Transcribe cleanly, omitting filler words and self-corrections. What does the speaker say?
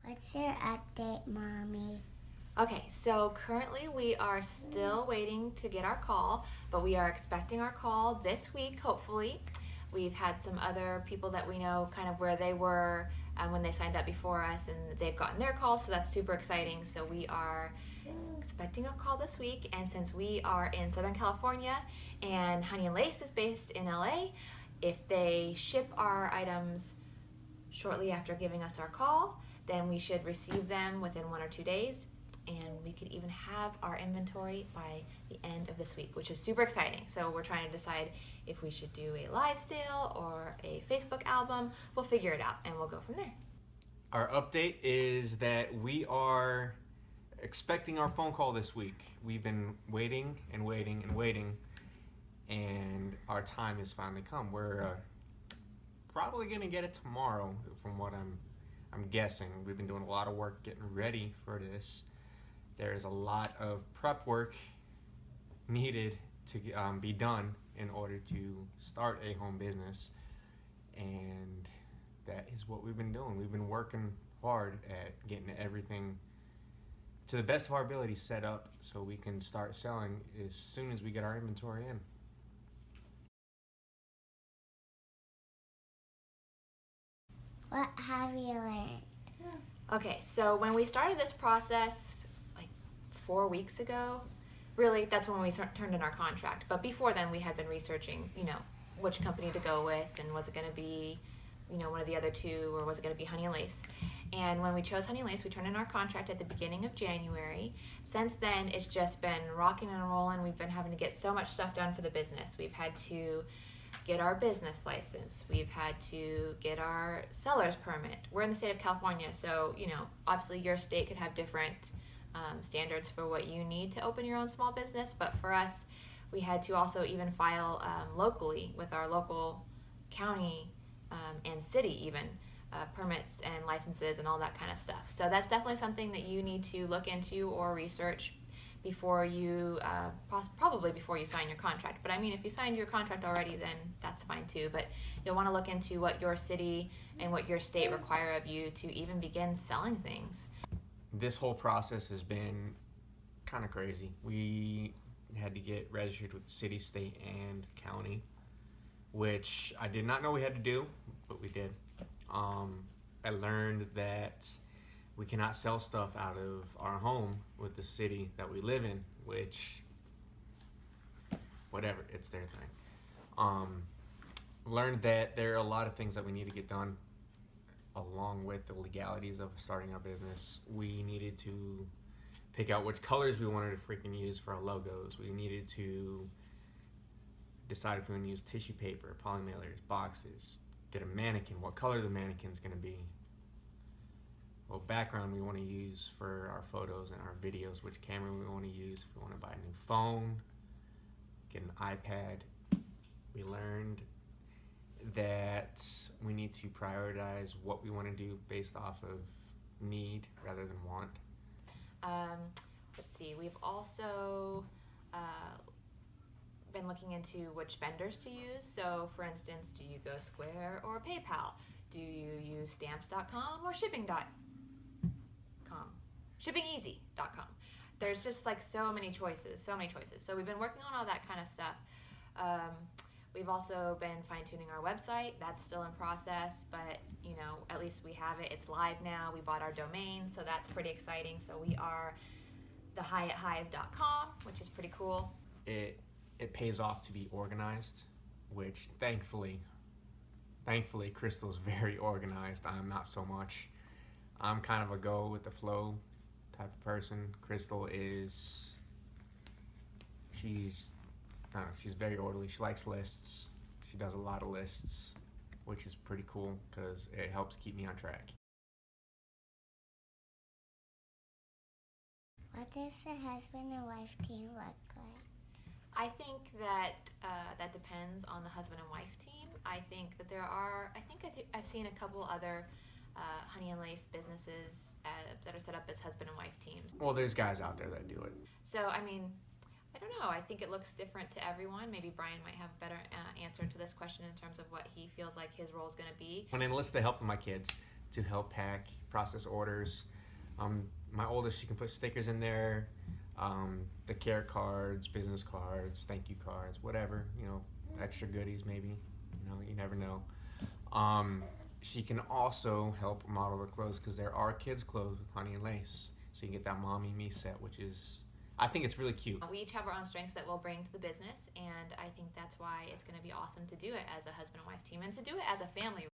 What's your update, Mommy? Okay, so currently we are still waiting to get our call, but we are expecting our call this week, hopefully. We've had some other people that we know kind of where they were when they signed up before us, and they've gotten their call, so that's super exciting. So we are expecting a call this week, and since we are in Southern California and Honey and Lace is based in LA, if they ship our items shortly after giving us our call, then we should receive them within 1 or 2 days, and we could even have our inventory by the end of this week, which is super exciting. So we're trying to decide if we should do a live sale or a Facebook album. We'll figure it out and we'll go from there. Our update is that we are expecting our phone call this week. We've been waiting and waiting and waiting, and our time has finally come. We're probably gonna get it tomorrow, from what I'm guessing. We've been doing a lot of work getting ready for this. There is a lot of prep work needed to be done in order to start a home business, and that is what we've been doing. We've been working hard at getting everything to the best of our ability set up so we can start selling as soon as we get our inventory in. What have you learned? Okay, so when we started this process like 4 weeks ago, really that's when we turned in our contract. But before then, we had been researching, which company to go with, and was it going to be, one of the other two, or was it going to be Honey and Lace? And when we chose Honey and Lace, we turned in our contract at the beginning of January. Since then, it's just been rocking and rolling. We've been having to get so much stuff done for the business. We've had to get our business license. We've had to get our seller's permit. We're in the state of California, so obviously your state could have different standards for what you need to open your own small business. But for us, we had to also even file locally with our local county and city even permits and licenses and all that kind of stuff. So that's definitely something that you need to look into or research before you probably before you sign your contract. But I mean, if you signed your contract already, then that's fine too. But you'll want to look into what your city and what your state require of you to even begin selling things. This whole process has been kind of crazy. We had to get registered with the city, state, and county, which I did not know we had to do, but we did. I learned that we cannot sell stuff out of our home with the city that we live in, which, whatever, it's their thing. Learned that there are a lot of things that we need to get done along with the legalities of starting our business. We needed to pick out which colors we wanted to freaking use for our logos. We needed to decide if we want to use tissue paper, polymailers, boxes, get a mannequin, what color the mannequin's going to be, what background we want to use for our photos and our videos, which camera we want to use, if we want to buy a new phone, get an iPad. We learned that we need to prioritize what we want to do based off of need rather than want. Let's see, we've also been looking into which vendors to use. So for instance, do you go Square or PayPal? Do you use stamps.com or shipping.com? Shippingeasy.com. There's just like so many choices. So we've been working on all that kind of stuff. We've also been fine-tuning our website. That's still in process, but at least we have it. It's live now. We bought our domain, so that's pretty exciting. So we are the HiattHive.com, which is pretty cool. It pays off to be organized, which thankfully Crystal's very organized. I'm not so much. I'm kind of a go with the flow type of person. Crystal is, she's very orderly. She likes lists. She does a lot of lists, which is pretty cool because it helps keep me on track. What does the husband and wife team look like? I think that that depends on the husband and wife team. I think that I've seen a couple other Honey and Lace businesses that are set up as husband and wife teams. Well, there's guys out there that do it. So, I mean, I don't know. I think it looks different to everyone. Maybe Brian might have a better answer to this question in terms of what he feels like his role is going to be. When I enlisted the help of my kids to help pack, process orders. My oldest, she can put stickers in there, the care cards, business cards, thank you cards, whatever, extra goodies maybe, you never know. She can also help model the clothes because there are kids' clothes with honey and lace. So you can get that mommy me set, which is, I think it's really cute. We each have our own strengths that we'll bring to the business, and I think that's why it's going to be awesome to do it as a husband and wife team and to do it as a family.